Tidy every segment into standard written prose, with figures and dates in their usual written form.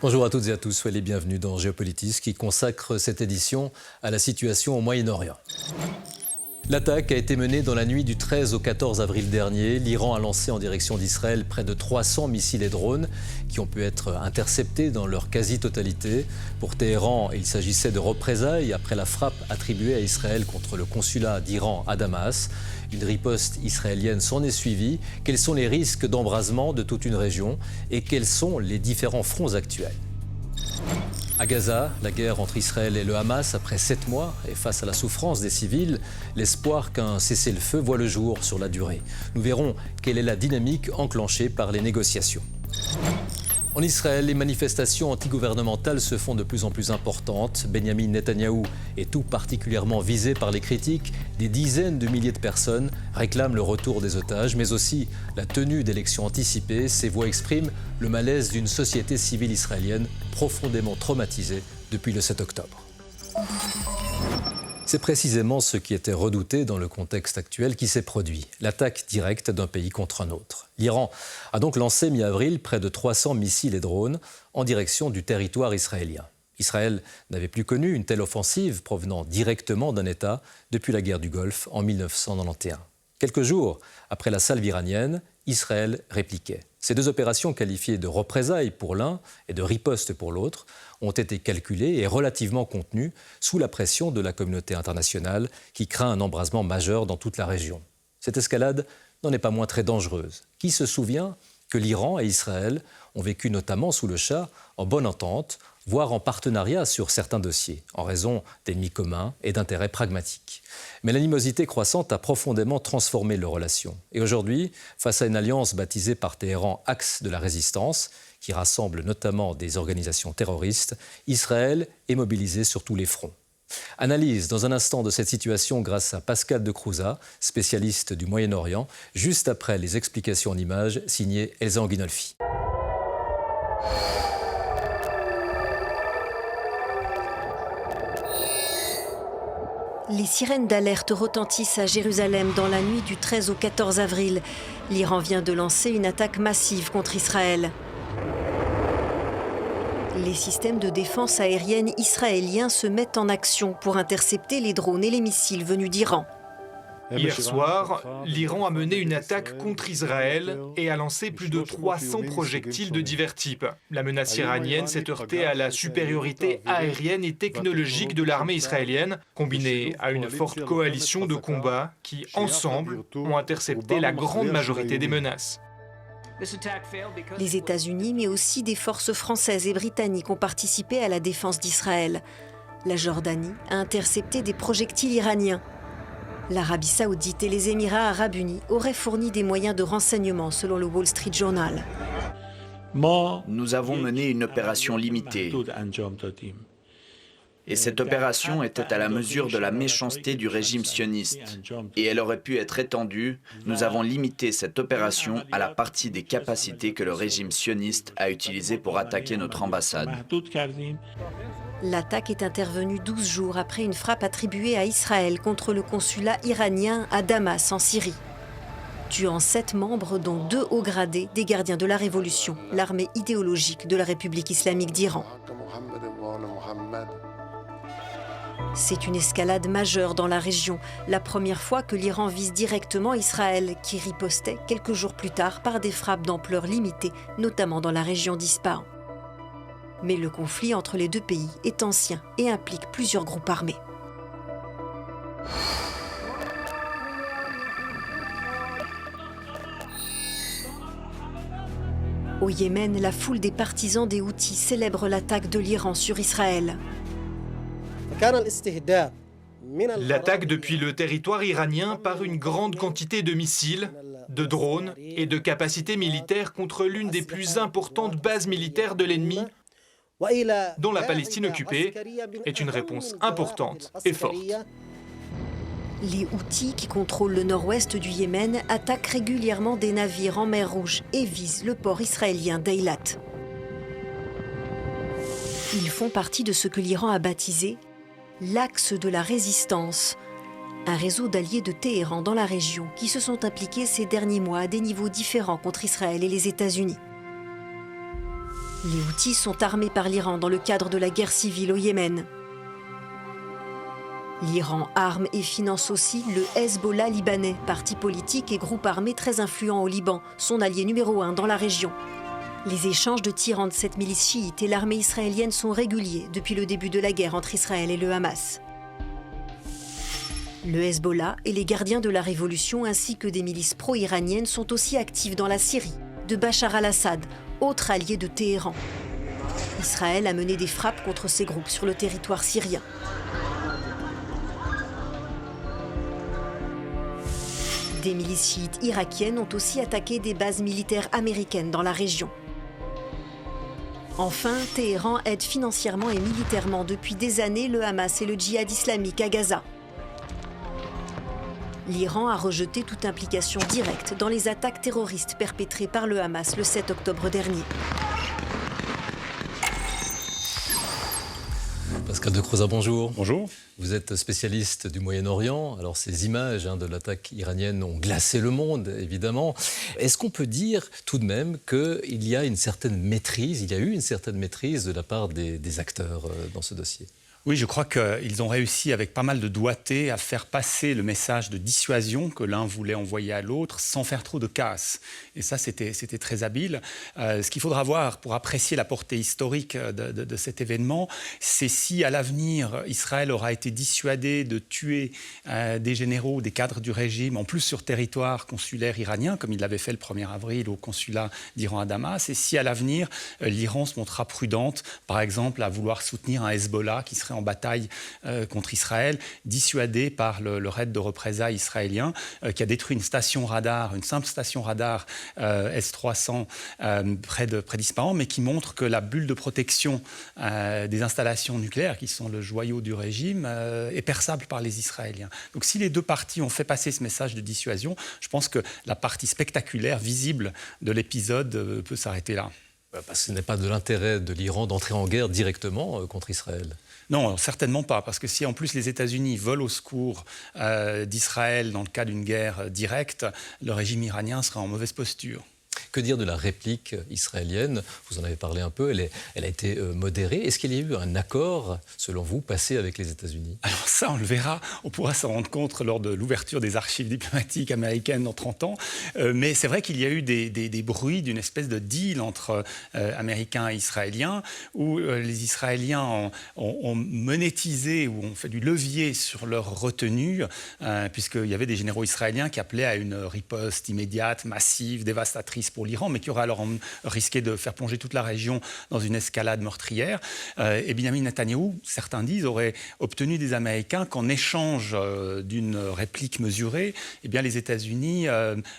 Bonjour à toutes et à tous, soyez les bienvenus dans Géopolitis qui consacre cette édition à la situation au Moyen-Orient. L'attaque a été menée dans la nuit du 13 au 14 avril dernier. L'Iran a lancé en direction d'Israël près de 300 missiles et drones qui ont pu être interceptés dans leur quasi-totalité. Pour Téhéran, il s'agissait de représailles après la frappe attribuée à Israël contre le consulat d'Iran à Damas. Une riposte israélienne s'en est suivie. Quels sont les risques d'embrasement de toute une région et quels sont les différents fronts actuels ? À Gaza, la guerre entre Israël et le Hamas après 7 mois et face à la souffrance des civils, l'espoir qu'un cessez-le-feu voit le jour sur la durée. Nous verrons quelle est la dynamique enclenchée par les négociations. En Israël, les manifestations antigouvernementales se font de plus en plus importantes. Benyamin Netanyahou est tout particulièrement visé par les critiques. Des dizaines de milliers de personnes réclament le retour des otages, mais aussi la tenue d'élections anticipées. Ces voix expriment le malaise d'une société civile israélienne profondément traumatisée depuis le 7 octobre. C'est précisément ce qui était redouté dans le contexte actuel qui s'est produit, l'attaque directe d'un pays contre un autre. L'Iran a donc lancé mi-avril près de 300 missiles et drones en direction du territoire israélien. Israël n'avait plus connu une telle offensive provenant directement d'un État depuis la guerre du Golfe en 1991. Quelques jours après la salve iranienne, Israël répliquait. Ces deux opérations qualifiées de représailles pour l'un et de riposte pour l'autre ont été calculées et relativement contenues sous la pression de la communauté internationale qui craint un embrasement majeur dans toute la région. Cette escalade n'en est pas moins très dangereuse. Qui se souvient que l'Iran et Israël ont vécu notamment sous le Shah en bonne entente, voire en partenariat sur certains dossiers, en raison d'ennemis communs et d'intérêts pragmatiques. Mais l'animosité croissante a profondément transformé leurs relations. Et aujourd'hui, face à une alliance baptisée par Téhéran Axe de la résistance, qui rassemble notamment des organisations terroristes, Israël est mobilisé sur tous les fronts. Analyse dans un instant de cette situation grâce à Pascal de Crouza, spécialiste du Moyen-Orient, juste après les explications en images signées Elsa Anguinolfi. Les sirènes d'alerte retentissent à Jérusalem dans la nuit du 13 au 14 avril. L'Iran vient de lancer une attaque massive contre Israël. Les systèmes de défense aérienne israéliens se mettent en action pour intercepter les drones et les missiles venus d'Iran. Hier soir, l'Iran a mené une attaque contre Israël et a lancé plus de 300 projectiles de divers types. La menace iranienne s'est heurtée à la supériorité aérienne et technologique de l'armée israélienne, combinée à une forte coalition de combats qui, ensemble, ont intercepté la grande majorité des menaces. Les États-Unis, mais aussi des forces françaises et britanniques ont participé à la défense d'Israël. La Jordanie a intercepté des projectiles iraniens. L'Arabie saoudite et les Émirats arabes unis auraient fourni des moyens de renseignement selon le Wall Street Journal. Nous avons mené une opération limitée. Et cette opération était à la mesure de la méchanceté du régime sioniste. Et elle aurait pu être étendue. Nous avons limité cette opération à la partie des capacités que le régime sioniste a utilisées pour attaquer notre ambassade. L'attaque est intervenue 12 jours après une frappe attribuée à Israël contre le consulat iranien à Damas, en Syrie. Tuant 7 membres, dont 2 hauts gradés des gardiens de la Révolution, l'armée idéologique de la République islamique d'Iran. C'est une escalade majeure dans la région, la première fois que l'Iran vise directement Israël, qui ripostait quelques jours plus tard par des frappes d'ampleur limitée, notamment dans la région d'Ispahan. Mais le conflit entre les deux pays est ancien et implique plusieurs groupes armés. Au Yémen, la foule des partisans des Houthis célèbre l'attaque de l'Iran sur Israël. L'attaque depuis le territoire iranien par une grande quantité de missiles, de drones et de capacités militaires contre l'une des plus importantes bases militaires de l'ennemi, dont la Palestine occupée, est une réponse importante et forte. Les Houthis, qui contrôlent le nord-ouest du Yémen, attaquent régulièrement des navires en mer Rouge et visent le port israélien d'Eilat. Ils font partie de ce que l'Iran a baptisé l'Axe de la résistance, un réseau d'alliés de Téhéran dans la région qui se sont impliqués ces derniers mois à des niveaux différents contre Israël et les États-Unis. Les Houthis sont armés par l'Iran dans le cadre de la guerre civile au Yémen. L'Iran arme et finance aussi le Hezbollah libanais, parti politique et groupe armé très influent au Liban, son allié numéro 1 dans la région. Les échanges de tirs entre cette milice chiite et l'armée israélienne sont réguliers depuis le début de la guerre entre Israël et le Hamas. Le Hezbollah et les gardiens de la révolution ainsi que des milices pro-iraniennes sont aussi actifs dans la Syrie, de Bachar al-Assad, autre allié de Téhéran. Israël a mené des frappes contre ces groupes sur le territoire syrien. Des milices chiites irakiennes ont aussi attaqué des bases militaires américaines dans la région. Enfin, Téhéran aide financièrement et militairement depuis des années le Hamas et le djihad islamique à Gaza. L'Iran a rejeté toute implication directe dans les attaques terroristes perpétrées par le Hamas le 7 octobre dernier. Pascal de Croza, bonjour. Bonjour. Vous êtes spécialiste du Moyen-Orient. Alors ces images de l'attaque iranienne ont glacé le monde, évidemment. Est-ce qu'on peut dire tout de même qu'il y a une certaine maîtrise, il y a eu une certaine maîtrise de la part des acteurs dans ce dossier ? Oui, je crois qu'ils ont réussi avec pas mal de doigté à faire passer le message de dissuasion que l'un voulait envoyer à l'autre sans faire trop de casse. Et ça, c'était très habile. Ce qu'il faudra voir pour apprécier la portée historique de cet événement, c'est si à l'avenir, Israël aura été dissuadé de tuer des généraux, des cadres du régime, en plus sur territoire consulaire iranien, comme il l'avait fait le 1er avril au consulat d'Iran à Damas, et si à l'avenir, l'Iran se montrera prudente, par exemple, à vouloir soutenir un Hezbollah qui serait en bataille contre Israël, dissuadé par le raid de représailles israélien qui a détruit une station radar, une simple station radar S-300 près d'Ispahan, mais qui montre que la bulle de protection des installations nucléaires, qui sont le joyau du régime, est perçable par les Israéliens. Donc si les deux parties ont fait passer ce message de dissuasion, je pense que la partie spectaculaire, visible de l'épisode peut s'arrêter là. Parce que ce n'est pas de l'intérêt de l'Iran d'entrer en guerre directement contre Israël. Non, certainement pas, parce que si en plus les États-Unis volent au secours d'Israël dans le cas d'une guerre directe, le régime iranien sera en mauvaise posture. Que dire de la réplique israélienne ? Vous en avez parlé un peu, elle a été modérée. Est-ce qu'il y a eu un accord, selon vous, passé avec les États-Unis ? Alors ça, on le verra, on pourra s'en rendre compte lors de l'ouverture des archives diplomatiques américaines dans 30 ans. Mais c'est vrai qu'il y a eu des bruits d'une espèce de deal entre Américains et Israéliens, où les Israéliens ont monétisé, ou ont fait du levier sur leur retenue, puisqu'il y avait des généraux israéliens qui appelaient à une riposte immédiate, massive, dévastatrice pour l'Iran, mais qui aurait alors risqué de faire plonger toute la région dans une escalade meurtrière. Et Benjamin Netanyahou, certains disent, aurait obtenu des Américains qu'en échange d'une réplique mesurée, eh bien, les États-Unis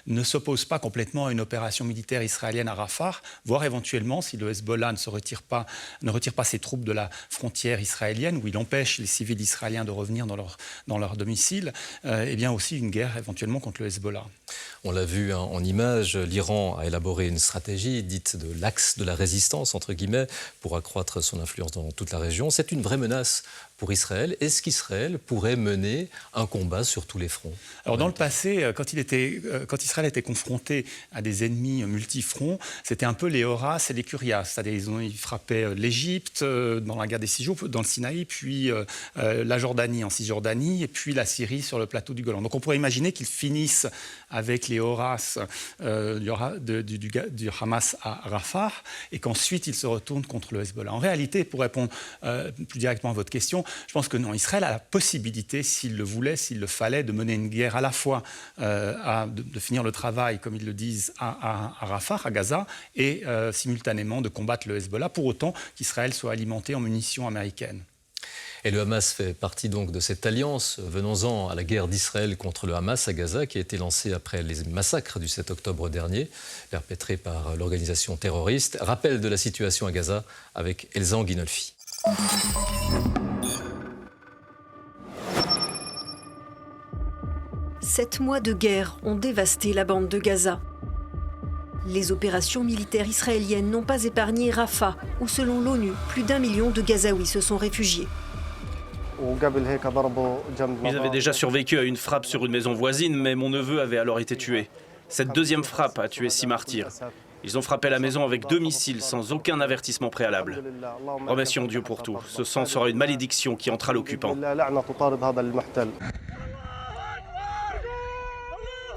ne s'opposent pas complètement à une opération militaire israélienne à Rafah, voire éventuellement, si le Hezbollah ne retire pas ses troupes de la frontière israélienne, où il empêche les civils israéliens de revenir dans leur domicile, eh bien aussi une guerre éventuellement contre le Hezbollah. On l'a vu en images, l'Iran a élaboré une stratégie dite de l'axe de la résistance, entre guillemets, pour accroître son influence dans toute la région. C'est une vraie menace pour Israël. Est-ce qu'Israël pourrait mener un combat sur tous les fronts ? Alors dans le passé, quand Israël était confronté à des ennemis multifronts, c'était un peu les Horaces et les Curias. C'est-à-dire ils frappaient l'Égypte dans la guerre des 6 jours, dans le Sinaï, puis la Jordanie en Cisjordanie, et puis la Syrie sur le plateau du Golan. Donc on pourrait imaginer qu'ils finissent avec les Horaces du Hamas à Rafah, et qu'ensuite ils se retournent contre le Hezbollah. En réalité, pour répondre plus directement à votre question, je pense que non, Israël a la possibilité, s'il le voulait, s'il le fallait, de mener une guerre à la fois, de finir le travail, comme ils le disent, à Rafah, à Gaza, et simultanément de combattre le Hezbollah, pour autant qu'Israël soit alimenté en munitions américaines. Et le Hamas fait partie donc de cette alliance. Venons-en à la guerre d'Israël contre le Hamas à Gaza, qui a été lancée après les massacres du 7 octobre dernier, perpétrés par l'organisation terroriste. Rappel de la situation à Gaza avec Elsa Anguinolfi. 7 mois de guerre ont dévasté la bande de Gaza. Les opérations militaires israéliennes n'ont pas épargné Rafah, où selon l'ONU, plus d'1 million de Gazaouis se sont réfugiés. Ils avaient déjà survécu à une frappe sur une maison voisine, mais mon neveu avait alors été tué. Cette deuxième frappe a tué 6 martyrs. Ils ont frappé la maison avec 2 missiles sans aucun avertissement préalable. Remercions Dieu pour tout. Ce sang sera une malédiction qui entra l'occupant.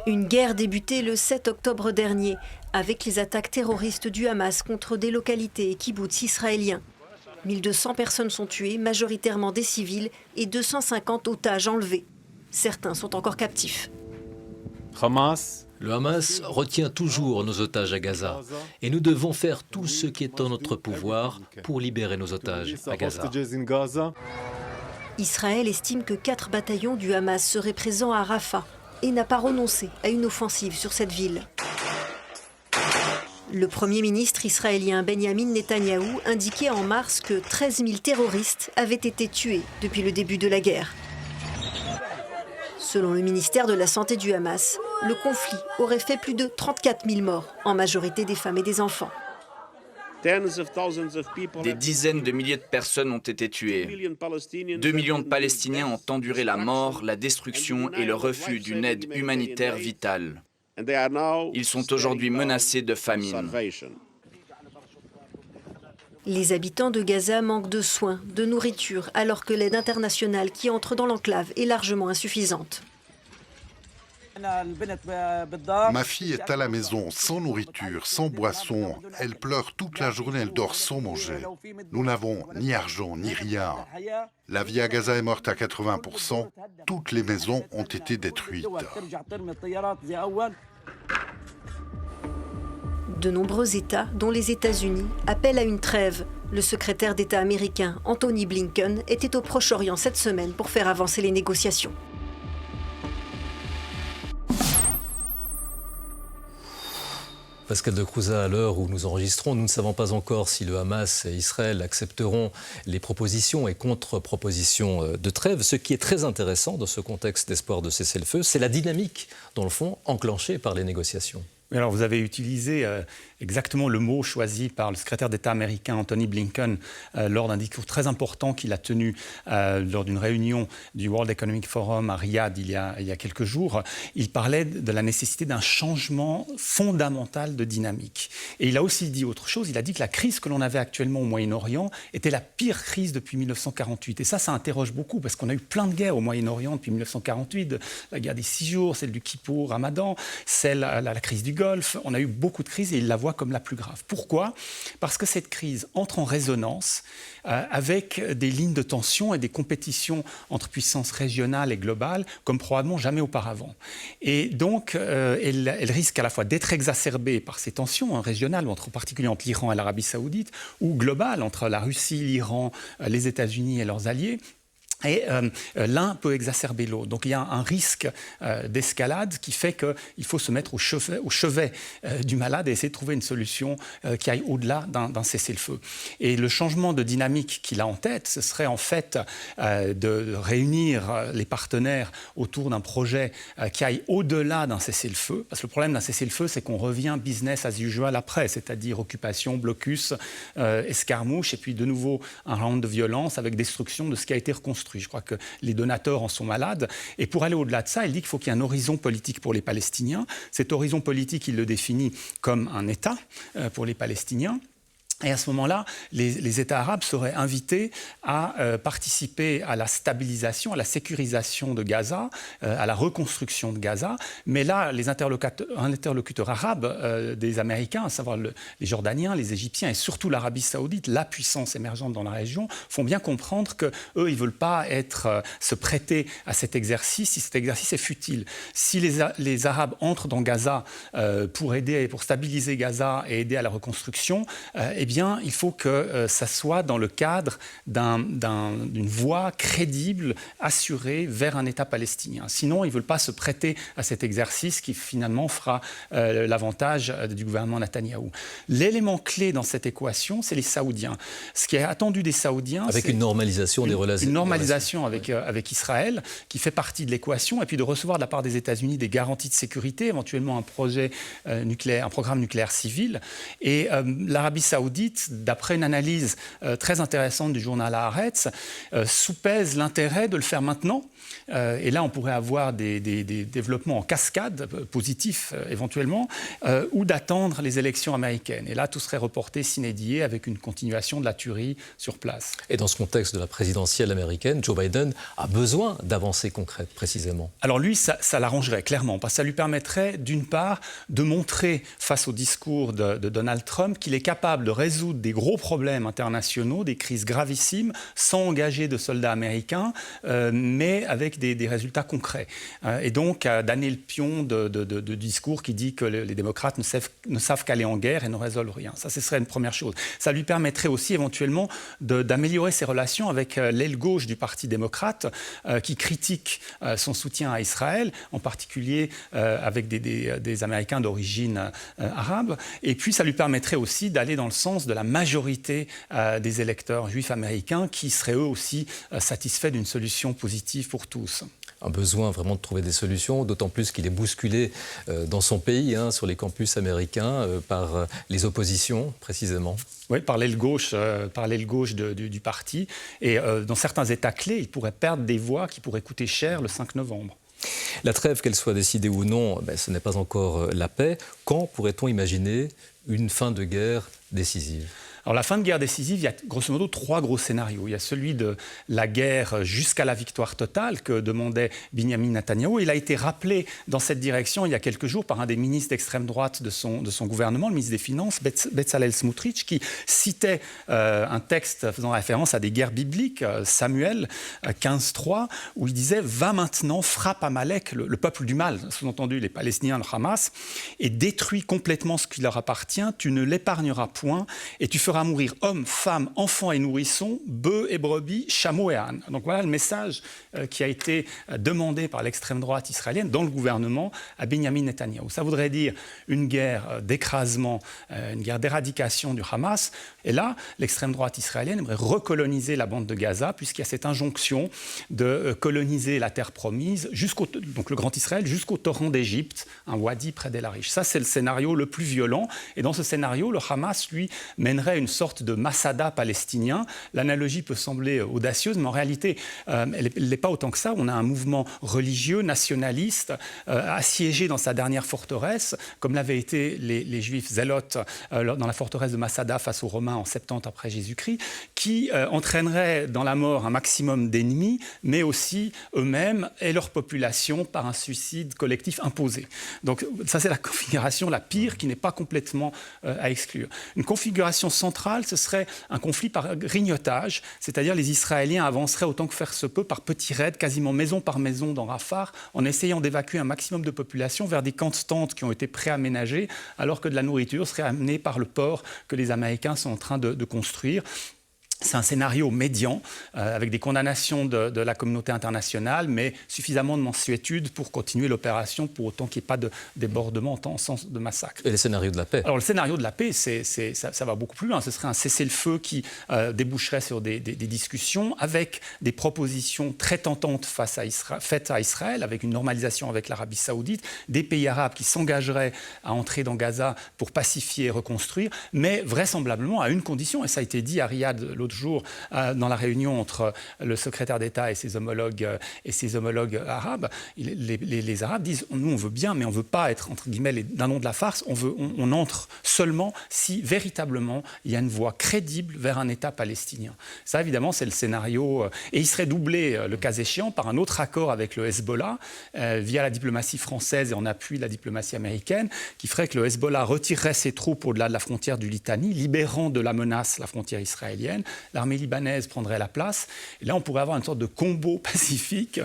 Une guerre débutée le 7 octobre dernier avec les attaques terroristes du Hamas contre des localités et kibboutz israéliens. 1200 personnes sont tuées, majoritairement des civils, et 250 otages enlevés. Certains sont encore captifs. Le Hamas retient toujours nos otages à Gaza et nous devons faire tout ce qui est en notre pouvoir pour libérer nos otages à Gaza. Israël estime que 4 bataillons du Hamas seraient présents à Rafah et n'a pas renoncé à une offensive sur cette ville. Le Premier ministre israélien Benjamin Netanyahou indiquait en mars que 13 000 terroristes avaient été tués depuis le début de la guerre. Selon le ministère de la Santé du Hamas, le conflit aurait fait plus de 34 000 morts, en majorité des femmes et des enfants. Des dizaines de milliers de personnes ont été tuées. 2 millions de Palestiniens ont enduré la mort, la destruction et le refus d'une aide humanitaire vitale. Ils sont aujourd'hui menacés de famine. Les habitants de Gaza manquent de soins, de nourriture, alors que l'aide internationale qui entre dans l'enclave est largement insuffisante. Ma fille est à la maison, sans nourriture, sans boisson. Elle pleure toute la journée, elle dort sans manger. Nous n'avons ni argent, ni rien. La vie à Gaza est morte à 80%. Toutes les maisons ont été détruites. De nombreux États, dont les États-Unis, appellent à une trêve. Le secrétaire d'État américain Anthony Blinken était au Proche-Orient cette semaine pour faire avancer les négociations. Pascal de Crouza, à l'heure où nous enregistrons, nous ne savons pas encore si le Hamas et Israël accepteront les propositions et contre-propositions de trêve. Ce qui est très intéressant dans ce contexte d'espoir de cessez-le-feu, c'est la dynamique, dans le fond, enclenchée par les négociations. Alors, vous avez utilisé exactement le mot choisi par le secrétaire d'État américain Anthony Blinken lors d'un discours très important qu'il a tenu lors d'une réunion du World Economic Forum à Riyad il y a quelques jours. Il parlait de la nécessité d'un changement fondamental de dynamique. Et il a aussi dit autre chose. Il a dit que la crise que l'on avait actuellement au Moyen-Orient était la pire crise depuis 1948. Et ça interroge beaucoup parce qu'on a eu plein de guerres au Moyen-Orient depuis 1948. La guerre des 6 jours, celle du Kippour, Ramadan, la crise du Golfe. On a eu beaucoup de crises et il la voit comme la plus grave. Pourquoi ? Parce que cette crise entre en résonance avec des lignes de tension et des compétitions entre puissances régionales et globales comme probablement jamais auparavant. Et donc, elle risque à la fois d'être exacerbée par ces tensions régionales, en particulier entre l'Iran et l'Arabie saoudite, ou globales entre la Russie, l'Iran, les États-Unis et leurs alliés. Et l'un peut exacerber l'autre. Donc il y a un risque d'escalade qui fait qu'il faut se mettre au chevet du malade et essayer de trouver une solution qui aille au-delà d'un cessez-le-feu. Et le changement de dynamique qu'il a en tête, ce serait en fait de réunir les partenaires autour d'un projet qui aille au-delà d'un cessez-le-feu. Parce que le problème d'un cessez-le-feu, c'est qu'on revient business as usual après, c'est-à-dire occupation, blocus, escarmouche, et puis de nouveau un round de violence avec destruction de ce qui a été reconstruit. Je crois que les donateurs en sont malades. Et pour aller au-delà de ça, il dit qu'il faut qu'il y ait un horizon politique pour les Palestiniens. Cet horizon politique, il le définit comme un État pour les Palestiniens. Et à ce moment-là, les États arabes seraient invités à participer à la stabilisation, à la sécurisation de Gaza, à la reconstruction de Gaza. Mais là, les interlocuteurs arabes des Américains, à savoir les Jordaniens, les Égyptiens et surtout l'Arabie saoudite, la puissance émergente dans la région, font bien comprendre qu'eux, ils ne veulent pas se prêter à cet exercice si cet exercice est futile. Si les Arabes entrent dans Gaza pour stabiliser Gaza et aider à la reconstruction, eh bien, il faut que ça soit dans le cadre d'une voie crédible, assurée vers un État palestinien. Sinon, ils ne veulent pas se prêter à cet exercice qui finalement fera l'avantage du gouvernement Netanyahou. L'élément clé dans cette équation, c'est les Saoudiens. Ce qui est attendu des Saoudiens, avec une normalisation des relations. Une normalisation avec Israël, qui fait partie de l'équation, et puis de recevoir de la part des États-Unis des garanties de sécurité, éventuellement un projet nucléaire, un programme nucléaire civil. Et l'Arabie saoudite saoudite, d'après une analyse très intéressante du journal Haaretz, soupèse l'intérêt de le faire maintenant. Et là, on pourrait avoir des développements en cascade, positifs éventuellement, ou d'attendre les élections américaines. Et là, tout serait reporté sine die avec une continuation de la tuerie sur place. Et dans ce contexte de la présidentielle américaine, Joe Biden a besoin d'avancées concrètes, précisément. Alors lui, ça l'arrangerait clairement, parce que ça lui permettrait, d'une part, de montrer, face au discours de Donald Trump, qu'il est capable de résoudre des gros problèmes internationaux, des crises gravissimes, sans engager de soldats américains, mais avec des résultats concrets. Et donc, d'anner le pion de discours qui dit que les démocrates ne savent qu'aller en guerre et ne résolvent rien. Ça, ce serait une première chose. Ça lui permettrait aussi, éventuellement, d'améliorer ses relations avec l'aile gauche du Parti démocrate, qui critique son soutien à Israël, en particulier avec des Américains d'origine arabe. Et puis, ça lui permettrait aussi d'aller dans le sens de la majorité des électeurs juifs américains qui seraient eux aussi satisfaits d'une solution positive pour tous. Un besoin vraiment de trouver des solutions, d'autant plus qu'il est bousculé dans son pays, sur les campus américains, par les oppositions, précisément. Oui, par l'aile gauche du parti. Et dans certains États clés, il pourrait perdre des voix qui pourraient coûter cher le 5 novembre. La trêve, qu'elle soit décidée ou non, ce n'est pas encore la paix. Quand pourrait-on imaginer une fin de guerre décisive ? Alors la fin de guerre décisive, il y a grosso modo 3 gros scénarios. Il y a celui de la guerre jusqu'à la victoire totale que demandait Binyamin Netanyahou. Il a été rappelé dans cette direction il y a quelques jours par un des ministres d'extrême droite de son gouvernement, le ministre des Finances, Bezalel Smotrich, qui citait un texte faisant référence à des guerres bibliques, Samuel 15:3, où il disait « Va maintenant, frappe Amalek, le peuple du mal », sous-entendu les Palestiniens, le Hamas, « et détruis complètement ce qui leur appartient, tu ne l'épargneras point, et tu feras mourir hommes, femmes, enfants et nourrissons, bœufs et brebis, chameaux et ânes. » Donc voilà le message qui a été demandé par l'extrême droite israélienne dans le gouvernement à Benyamin Netanyahou. Ça voudrait dire une guerre d'écrasement, une guerre d'éradication du Hamas. Et là, l'extrême droite israélienne aimerait recoloniser la bande de Gaza, puisqu'il y a cette injonction de coloniser la terre promise, donc le Grand Israël, jusqu'au torrent d'Égypte, un wadi près d'El Arish. Ça, c'est le scénario le plus violent. Et dans ce scénario, le Hamas, lui, mènerait une sorte de Masada palestinien. L'analogie peut sembler audacieuse, mais en réalité, elle n'est pas autant que ça. On a un mouvement religieux, nationaliste, assiégé dans sa dernière forteresse, comme l'avaient été les Juifs zélotes dans la forteresse de Masada face aux Romains en 70 après Jésus-Christ, qui entraînerait dans la mort un maximum d'ennemis, mais aussi eux-mêmes et leur population par un suicide collectif imposé. Donc ça, c'est la configuration la pire qui n'est pas complètement à exclure. Une configuration centrale, ce serait un conflit par grignotage, c'est-à-dire les Israéliens avanceraient autant que faire se peut par petits raids, quasiment maison par maison dans Rafah, en essayant d'évacuer un maximum de population vers des camps de tentes qui ont été préaménagés, alors que de la nourriture serait amenée par le port que les Américains sont en train de construire. C'est un scénario médian, avec des condamnations de la communauté internationale, mais suffisamment de mansuétude pour continuer l'opération, pour autant qu'il n'y ait pas de débordement en sens de massacre. Et les scénarios de la paix ? Alors le scénario de la paix, ça va beaucoup plus loin. Ce serait un cessez-le-feu qui déboucherait sur des discussions, avec des propositions très tentantes faites à Israël, avec une normalisation avec l'Arabie saoudite, des pays arabes qui s'engageraient à entrer dans Gaza pour pacifier et reconstruire, mais vraisemblablement à une condition, et ça a été dit à Riyad l'autre jour dans la réunion entre le secrétaire d'État et ses homologues arabes. Les Arabes disent « nous on veut bien, mais on ne veut pas être entre guillemets les dindons de la farce, on entre seulement si véritablement il y a une voie crédible vers un État palestinien ». Ça évidemment c'est le scénario, et il serait doublé le cas échéant par un autre accord avec le Hezbollah via la diplomatie française et en appui de la diplomatie américaine, qui ferait que le Hezbollah retirerait ses troupes au-delà de la frontière du Litanie, libérant de la menace la frontière israélienne. L'armée libanaise prendrait la place. Et là, on pourrait avoir une sorte de combo pacifique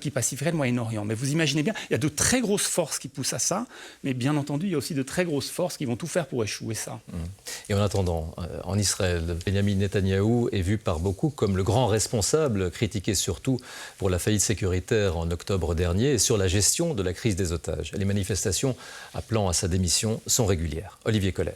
qui pacifierait le Moyen-Orient. Mais vous imaginez bien, il y a de très grosses forces qui poussent à ça, mais bien entendu, il y a aussi de très grosses forces qui vont tout faire pour échouer ça. Et en attendant, en Israël, Benyamin Netanyahou est vu par beaucoup comme le grand responsable, critiqué surtout pour la faillite sécuritaire en octobre dernier et sur la gestion de la crise des otages. Les manifestations appelant à sa démission sont régulières. Olivier Coller.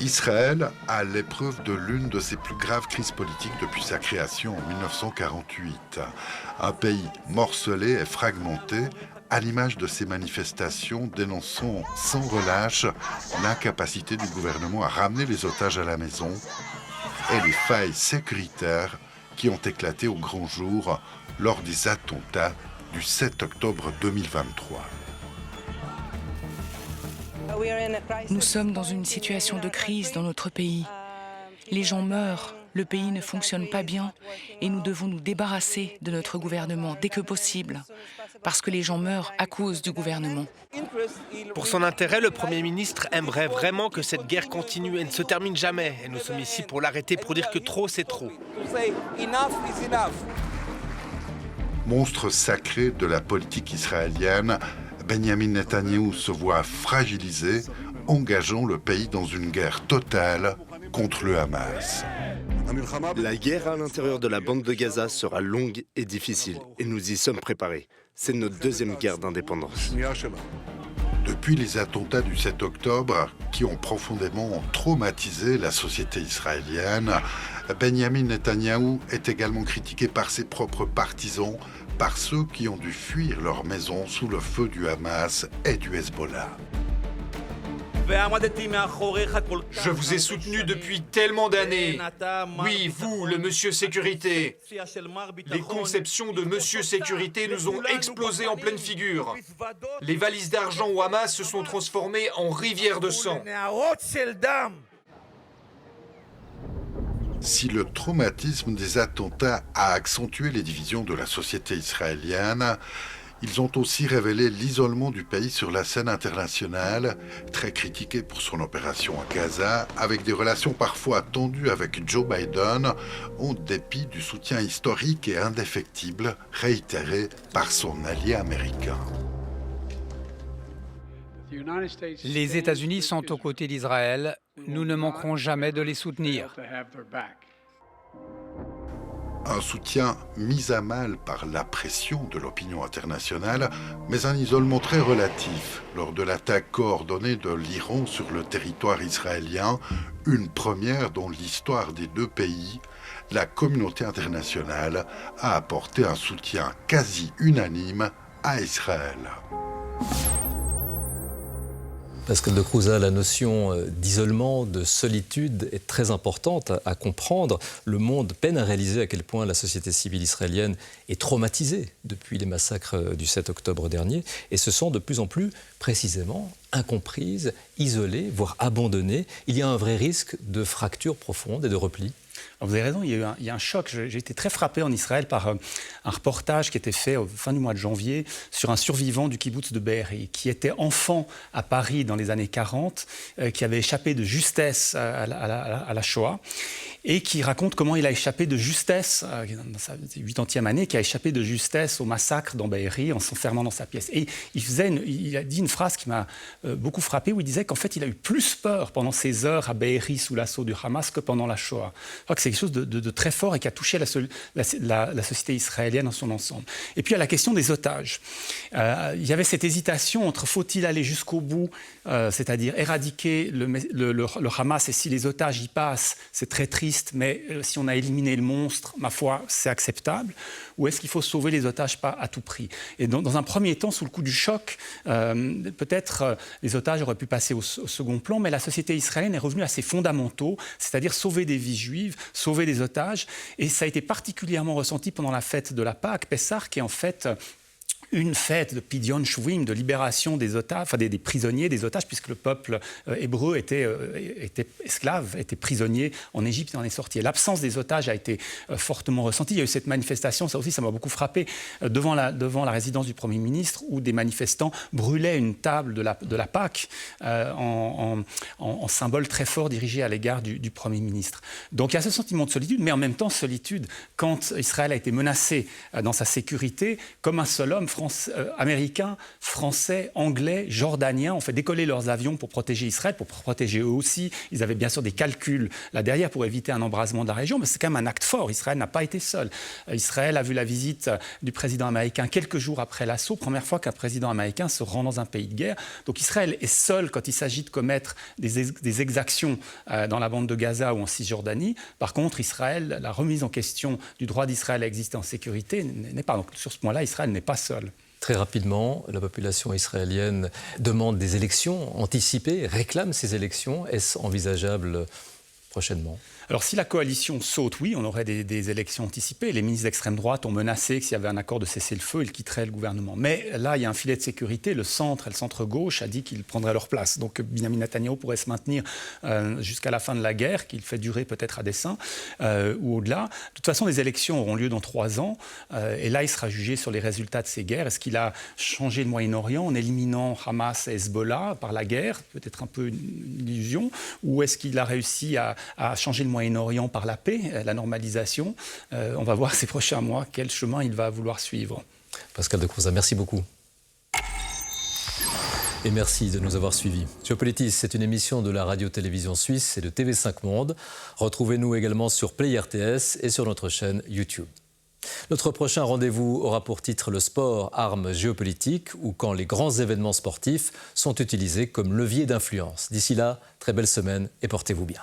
Israël à l'épreuve de l'une de ses plus graves crises politiques depuis sa création en 1948. Un pays morcelé et fragmenté, à l'image de ces manifestations dénonçant sans relâche l'incapacité du gouvernement à ramener les otages à la maison et les failles sécuritaires qui ont éclaté au grand jour lors des attentats du 7 octobre 2023. Nous sommes dans une situation de crise dans notre pays. Les gens meurent, le pays ne fonctionne pas bien et nous devons nous débarrasser de notre gouvernement dès que possible, parce que les gens meurent à cause du gouvernement. Pour son intérêt, le Premier ministre aimerait vraiment que cette guerre continue et ne se termine jamais. Et nous sommes ici pour l'arrêter, pour dire que trop, c'est trop. Monstre sacré de la politique israélienne, Benjamin Netanyahou se voit fragilisé, engageant le pays dans une guerre totale contre le Hamas. La guerre à l'intérieur de la bande de Gaza sera longue et difficile, et nous y sommes préparés. C'est notre deuxième guerre d'indépendance. Depuis les attentats du 7 octobre, qui ont profondément traumatisé la société israélienne, Benjamin Netanyahou est également critiqué par ses propres partisans, par ceux qui ont dû fuir leur maison sous le feu du Hamas et du Hezbollah. Je vous ai soutenu depuis tellement d'années. Oui, vous, le monsieur sécurité. Les conceptions de monsieur sécurité nous ont explosé en pleine figure. Les valises d'argent au Hamas se sont transformées en rivières de sang. Si le traumatisme des attentats a accentué les divisions de la société israélienne, ils ont aussi révélé l'isolement du pays sur la scène internationale, très critiqué pour son opération à Gaza, avec des relations parfois tendues avec Joe Biden, en dépit du soutien historique et indéfectible réitéré par son allié américain. Les États-Unis sont aux côtés d'Israël. Nous ne manquerons jamais de les soutenir. Un soutien mis à mal par la pression de l'opinion internationale, mais un isolement très relatif lors de l'attaque coordonnée de l'Iran sur le territoire israélien, une première dans l'histoire des deux pays. La communauté internationale a apporté un soutien quasi unanime à Israël. Pascal de Crouza, la notion d'isolement, de solitude est très importante à comprendre. Le monde peine à réaliser à quel point la société civile israélienne est traumatisée depuis les massacres du 7 octobre dernier et se sent de plus en plus précisément incomprise, isolée, voire abandonnée. Il y a un vrai risque de fracture profonde et de repli. Alors vous avez raison, il y a un choc. J'ai été très frappé en Israël par un reportage qui était fait au fin du mois de janvier sur un survivant du kibboutz de Be'eri, qui était enfant à Paris dans les années 40, qui avait échappé de justesse à la Shoah, et qui raconte comment il a échappé de justesse, dans sa 80e année, qui a échappé de justesse au massacre dans Be'eri en s'enfermant dans sa pièce. Et il a dit une phrase qui m'a beaucoup frappé, où il disait qu'en fait, il a eu plus peur pendant ces heures à Be'eri sous l'assaut du Hamas que pendant la Shoah. Je crois que c'est quelque chose de très fort et qui a touché la société israélienne dans son ensemble. Et puis, il y a la question des otages. Il y avait cette hésitation entre faut-il aller jusqu'au bout, c'est-à-dire éradiquer le Hamas, et si les otages y passent, c'est très triste, mais si on a éliminé le monstre, ma foi, c'est acceptable, ou est-ce qu'il faut sauver les otages pas à tout prix? Et dans un premier temps, sous le coup du choc, peut-être les otages auraient pu passer au second plan, mais la société israélienne est revenue à ses fondamentaux, c'est-à-dire sauver des vies juives, sauver des otages, et ça a été particulièrement ressenti pendant la fête de la Pâque, Pessah, qui est en fait une fête de Pidyon Shuvim, de libération des otages, enfin des prisonniers, des otages, puisque le peuple hébreu était esclave, était prisonnier en Égypte et en est sorti. Et l'absence des otages a été fortement ressentie. Il y a eu cette manifestation, ça aussi, ça m'a beaucoup frappé, devant la résidence du Premier ministre, où des manifestants brûlaient une table de la Pâque en symbole très fort dirigé à l'égard du Premier ministre. Donc il y a ce sentiment de solitude, mais en même temps solitude quand Israël a été menacé dans sa sécurité, comme un seul homme, américains, français, anglais, jordaniens ont fait décoller leurs avions pour protéger Israël, pour protéger eux aussi. Ils avaient bien sûr des calculs là derrière pour éviter un embrasement de la région, mais c'est quand même un acte fort. Israël n'a pas été seul. Israël a vu la visite du président américain quelques jours après l'assaut, première fois qu'un président américain se rend dans un pays de guerre. Donc Israël est seul quand il s'agit de commettre des exactions dans la bande de Gaza ou en Cisjordanie. Par contre, Israël, la remise en question du droit d'Israël à exister en sécurité n'est pas. Donc sur ce point-là, Israël n'est pas seul. Très rapidement, la population israélienne demande des élections anticipées, réclame ces élections. Est-ce envisageable prochainement ? Alors si la coalition saute, oui, on aurait des élections anticipées. Les ministres d'extrême droite ont menacé que s'il y avait un accord de cessez-le-feu, ils quitteraient le gouvernement. Mais là, il y a un filet de sécurité. Le centre et le centre-gauche a dit qu'ils prendraient leur place. Donc Benjamin Netanyahou pourrait se maintenir jusqu'à la fin de la guerre, qu'il fait durer peut-être à dessein ou au-delà. De toute façon, les élections auront lieu dans 3 ans. Et là, il sera jugé sur les résultats de ces guerres. Est-ce qu'il a changé le Moyen-Orient en éliminant Hamas et Hezbollah par la guerre ? Peut-être un peu une illusion. Ou est-ce qu'il a réussi à changer le Moyen-Orient par la paix, la normalisation. On va voir ces prochains mois quel chemin il va vouloir suivre. Pascal de Crouzat, merci beaucoup. Et merci de nous avoir suivis. Géopolitis, c'est une émission de la radio-télévision suisse et de TV5 Monde. Retrouvez-nous également sur Play RTS et sur notre chaîne YouTube. Notre prochain rendez-vous aura pour titre le sport, arme géopolitique, ou quand les grands événements sportifs sont utilisés comme levier d'influence. D'ici là, très belle semaine et portez-vous bien.